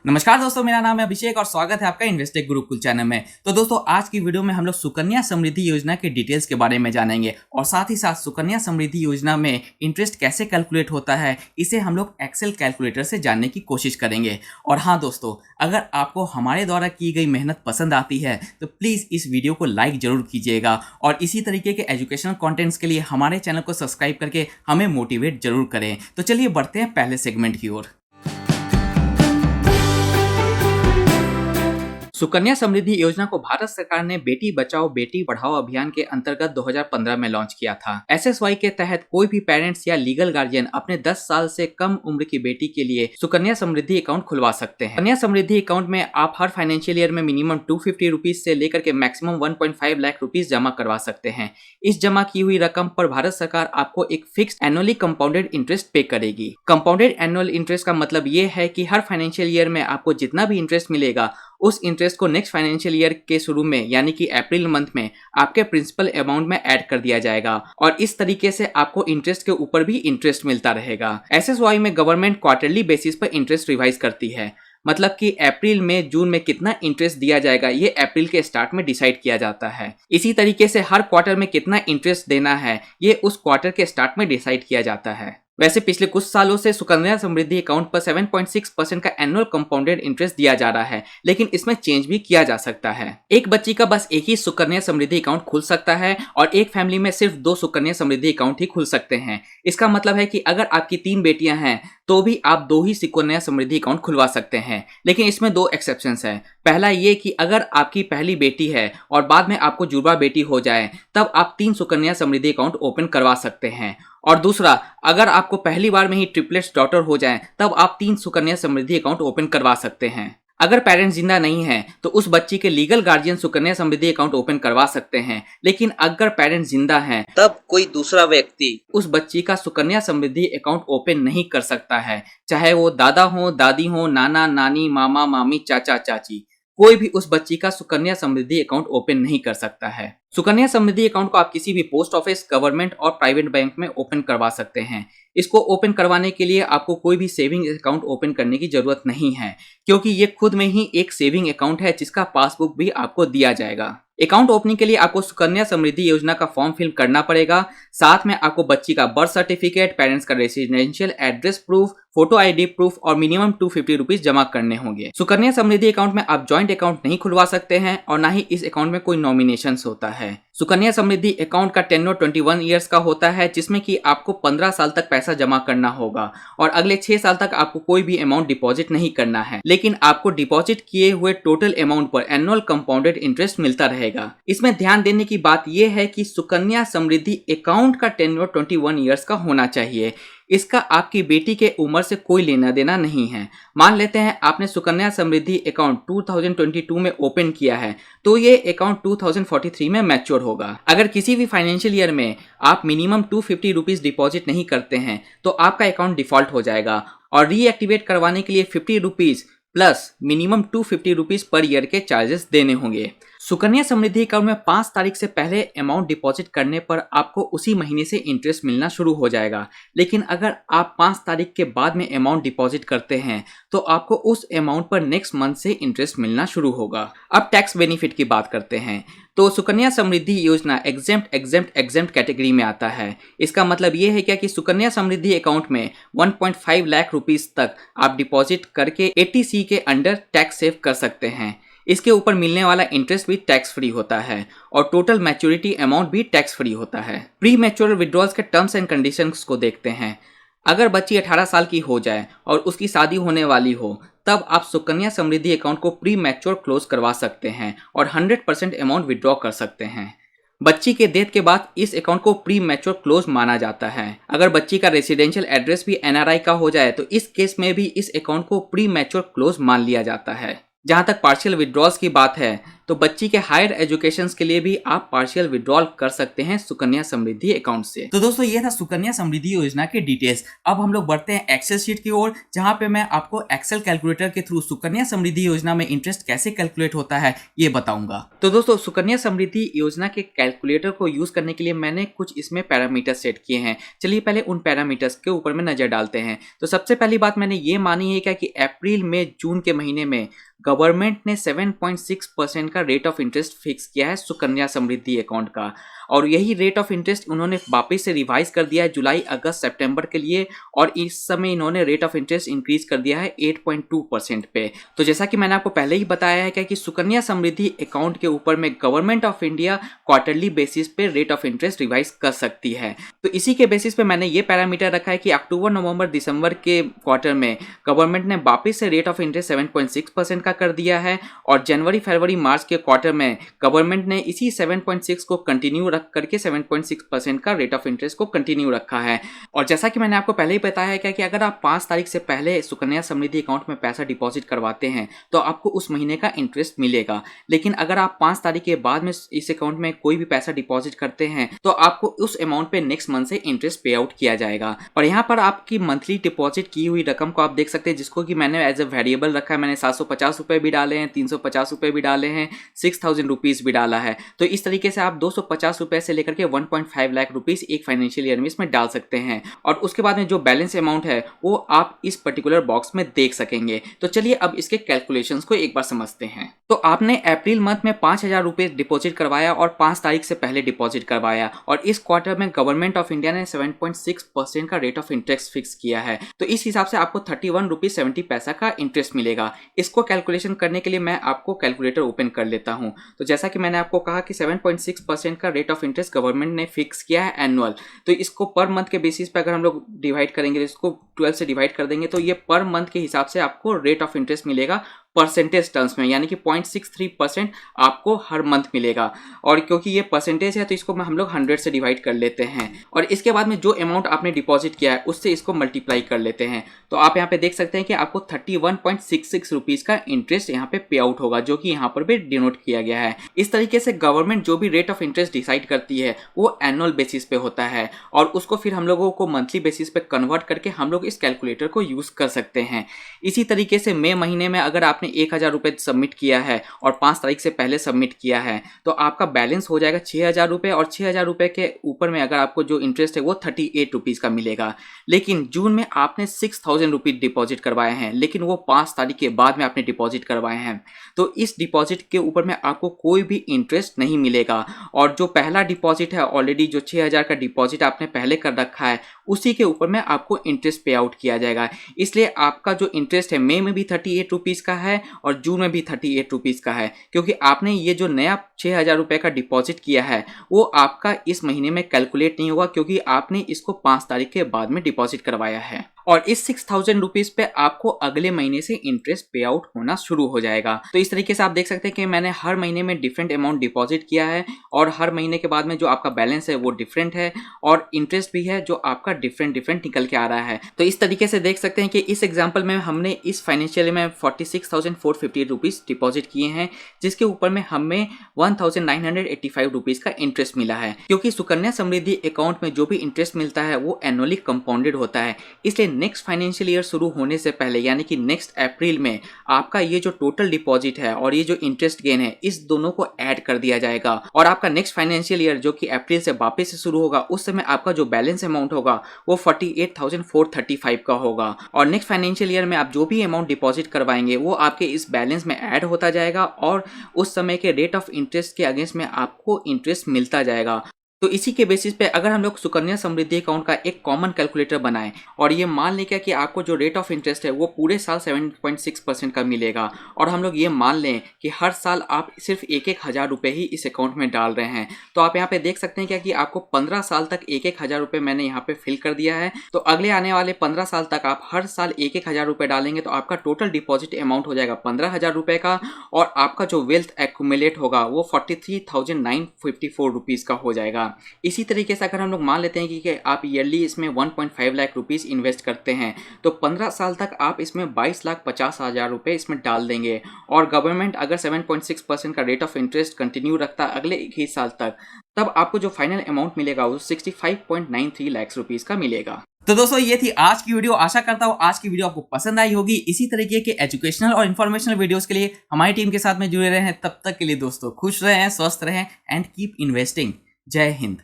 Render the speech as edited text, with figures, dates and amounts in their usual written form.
नमस्कार दोस्तों, मेरा नाम है अभिषेक और स्वागत है आपका इन्वेस्टेक गुरुकुल चैनल में। तो दोस्तों, आज की वीडियो में हम लोग सुकन्या समृद्धि योजना के डिटेल्स के बारे में जानेंगे और साथ ही साथ सुकन्या समृद्धि योजना में इंटरेस्ट कैसे कैलकुलेट होता है, इसे हम लोग एक्सेल कैलकुलेटर से जानने की कोशिश करेंगे। और हाँ दोस्तों, अगर आपको हमारे द्वारा की गई मेहनत पसंद आती है तो प्लीज़ इस वीडियो को लाइक जरूर कीजिएगा और इसी तरीके के एजुकेशनल कॉन्टेंट्स के लिए हमारे चैनल को सब्सक्राइब करके हमें मोटिवेट जरूर करें। तो चलिए बढ़ते हैं पहले सेगमेंट की ओर। सुकन्या समृद्धि योजना को भारत सरकार ने बेटी बचाओ बेटी पढ़ाओ अभियान के अंतर्गत 2015 में लॉन्च किया था। एसएसवाई के तहत कोई भी पेरेंट्स या लीगल गार्जियन अपने 10 साल से कम उम्र की बेटी के लिए सुकन्या समृद्धि अकाउंट खुलवा सकते हैं। सुकन्या समृद्धि अकाउंट में आप हर फाइनेंशियल ईयर में मिनिमम 250 रुपीज से लेकर के मैक्सिमम 1.5 लाख रुपीज जमा करवा सकते हैं। इस जमा की हुई रकम पर भारत सरकार आपको एक फिक्स एनुअली कंपाउंडेड इंटरेस्ट पे करेगी। कंपाउंडेड एनुअल इंटरेस्ट का मतलब ये है कि हर फाइनेंशियल ईयर में आपको जितना भी इंटरेस्ट मिलेगा उस इंटरेस्ट को नेक्स्ट फाइनेंशियल ईयर के शुरू में यानी कि अप्रैल मंथ में आपके प्रिंसिपल अमाउंट में ऐड कर दिया जाएगा और इस तरीके से आपको इंटरेस्ट के ऊपर भी इंटरेस्ट मिलता रहेगा। एसएसवाई में गवर्नमेंट क्वार्टरली बेसिस पर इंटरेस्ट रिवाइज करती है, मतलब कि अप्रैल में जून में कितना इंटरेस्ट दिया जाएगा ये अप्रैल के स्टार्ट में डिसाइड किया जाता है। इसी तरीके से हर क्वार्टर में कितना इंटरेस्ट देना है ये उस क्वार्टर के स्टार्ट में डिसाइड किया जाता है। वैसे पिछले कुछ सालों से सुकन्या समृद्धि अकाउंट पर 7.6% का एनुअल कंपाउंडेड इंटरेस्ट दिया जा रहा है, लेकिन इसमें चेंज भी किया जा सकता है। एक बच्ची का बस एक ही सुकन्या समृद्धि अकाउंट खुल सकता है और एक फैमिली में सिर्फ 2 सुकन्या समृद्धि अकाउंट ही खुल सकते हैं। इसका मतलब है कि अगर आपकी 3 बेटियां हैं तो भी आप 2 ही सुकन्या समृद्धि अकाउंट खुलवा सकते हैं, लेकिन इसमें 2 एक्सेप्शंस हैं। पहला ये कि अगर आपकी पहली बेटी है और बाद में आपको जुड़वा बेटी हो जाए तब आप 3 सुकन्या समृद्धि अकाउंट ओपन करवा सकते हैं, और दूसरा, अगर आपको पहली बार में ही ट्रिपलेट्स डॉटर हो जाएं तब आप 3 सुकन्या समृद्धि अकाउंट ओपन करवा सकते हैं। अगर पेरेंट्स जिंदा नहीं हैं तो उस बच्ची के legal guardian Sukanya Samriddhi account open करवा सकते हैं, लेकिन अगर पेरेंट्स जिंदा हैं तब कोई दूसरा व्यक्ति उस बच्ची का सुकन्या समृद्धि अकाउंट ओपन नहीं कर सकता है, चाहे वो दादा हो, दादी हो, नाना नानी, मामा मामी, चाचा चाची, कोई भी उस बच्ची का सुकन्या समृद्धि अकाउंट ओपन नहीं कर सकता है। सुकन्या समृद्धि अकाउंट को आप किसी भी पोस्ट ऑफिस, गवर्नमेंट और प्राइवेट बैंक में ओपन करवा सकते हैं। इसको ओपन करवाने के लिए आपको कोई भी सेविंग अकाउंट ओपन करने की जरूरत नहीं है, क्योंकि ये खुद में ही एक सेविंग अकाउंट है जिसका पासबुक भी आपको दिया जाएगा। अकाउंट ओपनिंग के लिए आपको सुकन्या समृद्धि योजना का फॉर्म फिल करना पड़ेगा। साथ में आपको बच्ची का बर्थ सर्टिफिकेट, पेरेंट्स का residential address proof, photo ID proof और मिनिमम 250 रुपीज जमा करने होंगे। सुकन्या समृद्धि अकाउंट में आप ज्वाइंट अकाउंट नहीं खुलवा सकते हैं और ना ही इस अकाउंट में कोई नॉमिनेशन होता है। सुकन्या समृद्धि अकाउंट का टेन्योर 21 ईयर्स का होता है, जिसमें कि आपको 15 साल तक पैसा जमा करना होगा और अगले 6 साल तक आपको कोई भी अमाउंट डिपॉजिट नहीं करना है, लेकिन आपको डिपॉजिट किए हुए टोटल अमाउंट पर एनुअल कंपाउंडेड इंटरेस्ट मिलता रहेगा। इसमें ध्यान देने की बात यह है कि सुकन्या समृद्धि अकाउंट का टेन्योर 21 ईयर्स का होना चाहिए। इसका आपकी बेटी के उम्र से कोई लेना देना नहीं है। मान लेते हैं आपने सुकन्या समृद्धि अकाउंट 2022 में ओपन किया है तो ये अकाउंट 2043 में मैच्योर होगा। अगर किसी भी फाइनेंशियल ईयर में आप मिनिमम 250 रुपीज डिपॉजिट नहीं करते हैं तो आपका अकाउंट डिफॉल्ट हो जाएगा और रीएक्टिवेट करवाने के लिए 50 rupees plus minimum 250 rupees per year के चार्जेस देने होंगे। सुकन्या समृद्धि अकाउंट में 5 तारीख से पहले अमाउंट डिपॉजिट करने पर आपको उसी महीने से इंटरेस्ट मिलना शुरू हो जाएगा, लेकिन अगर आप 5 तारीख के बाद में अमाउंट डिपॉजिट करते हैं तो आपको उस अमाउंट पर नेक्स्ट मंथ से इंटरेस्ट मिलना शुरू होगा। अब टैक्स बेनिफिट की बात करते हैं तो सुकन्या समृद्धि योजना एग्जेम्प्ट कैटेगरी में आता है। इसका मतलब ये है क्या कि सुकन्या समृद्धि अकाउंट में 1.5 लाख रुपीस तक आप डिपॉजिट करके 80C के अंडर टैक्स सेव कर सकते हैं। इसके ऊपर मिलने वाला इंटरेस्ट भी टैक्स फ्री होता है और टोटल मैच्योरिटी अमाउंट भी टैक्स फ्री होता है। प्री मैच्योर विड्रॉल्स के टर्म्स एंड कंडीशंस को देखते हैं। अगर बच्ची 18 साल की हो जाए और उसकी शादी होने वाली हो तब आप सुकन्या समृद्धि अकाउंट को प्री मैच्योर क्लोज करवा सकते हैं और 100% अमाउंट विड्रॉ कर सकते हैं। बच्ची के डेथ के बाद इस अकाउंट को प्री मैच्योर क्लोज माना जाता है। अगर बच्ची का रेसिडेंशियल एड्रेस भी NRI का हो जाए तो इस केस में भी इस अकाउंट को प्री मैच्योर क्लोज मान लिया जाता है। जहां तक पार्शियल विड्रॉल्स की बात है तो बच्ची के हायर एजुकेशन के लिए भी आप पार्शियल विड्रॉल कर सकते हैं सुकन्या समृद्धि अकाउंट से। तो दोस्तों ये था सुकन्या समृद्धि योजना के डिटेल्स। अब हम लोग बढ़ते हैं एक्सेल शीट की ओर, जहां पे मैं आपको एक्सेल कैलकुलेटर के थ्रू सुकन्या समृद्धि योजना में इंटरेस्ट कैसे कैलकुलेट होता है ये बताऊंगा। तो दोस्तों सुकन्या समृद्धि योजना के कैलकुलेटर को यूज करने के लिए मैंने कुछ इसमें पैरामीटर सेट किए हैं। चलिए पहले उन पैरामीटर्स के ऊपर में नजर डालते हैं। तो सबसे पहली बात मैंने ये मानी है क्या कि अप्रैल मई जून के महीने में गवर्नमेंट ने 7.6% का रेट ऑफ इंटरेस्ट फिक्स किया है सुकन्या समृद्धि अकाउंट का, और यही रेट ऑफ इंटरेस्ट उन्होंने वापस से रिवाइज कर दिया है जुलाई अगस्त सितंबर के लिए, और इस समय इन्होंने रेट ऑफ इंटरेस्ट इंक्रीज कर दिया है 8.2% पे। तो जैसा कि मैंने आपको पहले ही बताया है कि सुकन्या समृद्धि अकाउंट के ऊपर में government of India quarterly basis पे रेट ऑफ इंटरेस्ट रिवाइज कर सकती है। तो इसी के बेसिस पे मैंने ये पैरामीटर रखा है कि अक्टूबर नवंबर दिसंबर के क्वार्टर में गवर्नमेंट ने वापस से रेट ऑफ इंटरेस्ट 7.6% का कर दिया है, और जनवरी फरवरी मार्च के क्वार्टर में गवर्नमेंट ने इसी 7.6 को कंटिन्यू रख करके 7.6% का रेट ऑफ इंटरेस्ट को कंटिन्यू रखा है। और जैसा कि मैंने आपको पहले ही बताया है कि अगर आप 5 तारीख से पहले सुकन्या समृद्धि अकाउंट में पैसा डिपॉजिट करवाते हैं तो आपको उस महीने का इंटरेस्ट मिलेगा, लेकिन अगर आप 5 तारीख के बाद में इस अकाउंट में कोई भी पैसा डिपॉजिट करते हैं तो आपको उस अमाउंट पे नेक्स्ट मंथ से इंटरेस्ट पे आउट किया जाएगा। और यहाँ पर आपकी मंथली डिपॉजिट की हुई रकम को आप देख सकते हैं, जिसको कि मैंने एज ए वेरिएबल रखा है। मैंने 750 रुपए भी डाले हैं, 350 रुपए भी डाले हैं, 6000 रुपीज भी डाला है। तो इस तरीके से आप 250 रुपए से लेकर के 1.5 लाख रुपीज एक फाइनेंशियल ईयर में इसमें डाल सकते हैं, और उसके बाद में जो बैलेंस अमाउंट है वो आप इस पर्टिकुलर बॉक्स में देख सकेंगे। तो चलिए अब इसके कैलकुलेशंस को एक बार समझते हैं। तो आपने अप्रैल मंथ में 5000 रुपए डिपॉजिट करवाया और 5 तारीख से पहले डिपॉजिट करवाया, और इस क्वार्टर में गवर्नमेंट ऑफ इंडिया ने 7.6% का रेट ऑफ इंटरेस्ट फिक्स किया है। तो इस हिसाब से आपको 31 रुपीज 70 पैसा का इंटरेस्ट मिलेगा। इसको कैलकुलेशन करने के लिए मैं आपको कैलकुलेटर ओपन कर लेता हूं। तो जैसा कि मैंने आपको कहा कि 7.6% का रेट ऑफ इंटरेस्ट गवर्नमेंट ने फिक्स किया है एनुअल, तो इसको पर मंथ के बेसिस पे अगर हम लोग डिवाइड करेंगे, तो इसको 12 से डिवाइड कर देंगे तो ये पर मंथ के हिसाब से आपको रेट ऑफ इंटरेस्ट मिलेगा परसेंटेज टर्म्स में, यानी कि 0.63% आपको हर मंथ मिलेगा। और क्योंकि ये परसेंटेज है तो इसको हम लोग 100 से डिवाइड कर लेते हैं, और इसके बाद में जो अमाउंट आपने डिपॉजिट किया है उससे इसको मल्टीप्लाई कर लेते हैं। तो आप यहाँ पे देख सकते हैं कि आपको 31.66 रुपीज का इंटरेस्ट यहाँ पे पे आउट होगा, जो कि यहाँ पर भी डिनोट किया गया है। इस तरीके से गवर्नमेंट जो भी रेट ऑफ इंटरेस्ट डिसाइड करती है वो एनुअल बेसिस पे होता है, और उसको फिर हम लोगों को मंथली बेसिस पे कन्वर्ट करके हम लोग इस कैलकुलेटर को यूज कर सकते हैं। इसी तरीके से मई महीने में अगर आपने 1000 रुपए सबमिट किया है और 5 तारीख से पहले सबमिट किया है तो आपका बैलेंस हो जाएगा 6000 रुपए, और 6000 रुपए के ऊपर में अगर आपको जो इंटरेस्ट है वो 38 रुपीज का मिलेगा। लेकिन जून में आपने 6000 रुपीज डिपॉजिट करवाए हैं, लेकिन वो 5 तारीख के बाद में आपने डिपॉजिट करवाए हैं, तो इस डिपॉजिट के ऊपर में आपको कोई भी इंटरेस्ट नहीं मिलेगा। और जो पहला डिपॉजिट है ऑलरेडी जो 6000 का डिपॉजिट आपने पहले कर रखा है उसी के ऊपर में आपको इंटरेस्ट पे आउट किया जाएगा। इसलिए आपका जो इंटरेस्ट है मई में भी 38 रुपीज का है और जून में भी 38 रुपीज का है, क्योंकि आपने ये जो नया 6000 रुपए का डिपॉजिट किया है वो आपका इस महीने में कैलकुलेट नहीं होगा, क्योंकि आपने इसको 5 तारीख के बाद में डिपॉजिट करवाया है। और इस 6000 रुपीज पे आपको अगले महीने से इंटरेस्ट पे आउट होना शुरू हो जाएगा। तो इस तरीके से आप देख सकते हैं कि मैंने हर महीने में डिफरेंट अमाउंट डिपॉजिट किया है, और हर महीने के बाद में जो आपका बैलेंस है वो डिफरेंट है, और इंटरेस्ट भी है जो आपका डिफरेंट निकल के आ रहा है। तो इस तरीके से देख सकते हैं कि इस एग्जाम्पल में हमने इस फाइनेंशियल में 46,450 रुपीज डिपॉजिट किए हैं, जिसके ऊपर में हमें 1985 रुपीज का इंटरेस्ट मिला है। क्योंकि सुकन्या समृद्धि अकाउंट में जो भी इंटरेस्ट मिलता है वो एनुअली कंपाउंडेड होता है, इसलिए नेक्स्ट फाइनेंशियल ईयर शुरू होने से पहले यानी कि नेक्स्ट अप्रैल में आपका ये जो टोटल डिपॉजिट है और ये जो इंटरेस्ट गेन है इस दोनों को ऐड कर दिया जाएगा, और आपका नेक्स्ट फाइनेंशियल ईयर जो कि अप्रैल से वापस से शुरू होगा उस समय आपका जो बैलेंस अमाउंट होगा वो 48,435 का होगा। और नेक्स्ट फाइनेंशियल ईयर में आप जो भी अमाउंट डिपॉजिट करवाएंगे वो आपके इस बैलेंस में ऐड होता जाएगा, और उस समय के रेट ऑफ इंटरेस्ट के अगेंस्ट में आपको इंटरेस्ट मिलता जाएगा। तो इसी के बेसिस पे अगर हम लोग सुकन्या समृद्धि अकाउंट का एक कॉमन कैलकुलेटर बनाएं और ये मान लें कि आपको जो रेट ऑफ इंटरेस्ट है वो पूरे साल 7.6% का मिलेगा, और हम लोग ये मान लें कि हर साल आप सिर्फ 1,000 रुपये ही इस अकाउंट में डाल रहे हैं, तो आप यहाँ पे देख सकते हैं कि आपको 15 साल तक 1,000 रुपये मैंने यहाँ पे फिल कर दिया है। तो अगले आने वाले 15 साल तक आप हर साल 1,000 रुपये डालेंगे तो आपका टोटल डिपॉजिट अमाउंट हो जाएगा 15,000 रुपये का, और आपका जो वेल्थ एक्यूमुलेट होगा वो 43,954 रुपीज़ का हो जाएगा। मिलेगा। इसी तरीके से अगर हम लोग मान लेते हैं कि आप ईयरली इसमें 1.5 लाख रुपीज़ इन्वेस्ट करते हैं तो 15 साल तक आप इसमें 22,50,000 रुपये इसमें डाल देंगे और गवर्नमेंट अगर 7.6% का रेट ऑफ इंटरेस्ट कंटिन्यू रखता है अगले 21 साल तक, तब आपको जो फाइनल अमाउंट मिलेगा वो 65.93 लाख रुपीज़ का मिलेगा। तो दोस्तों ये थी आज की वीडियो। आशा करता हूँ आज की वीडियो आपको पसंद आई होगी। इसी तरीके के एजुकेशनल और इन्फॉर्मेशनल वीडियोस के लिए हमारी टीम के साथ में जुड़े रहें। तब तक के लिए दोस्तों खुश रहें, स्वस्थ रहें एंड कीप इन्वेस्टिंग। जय हिंद।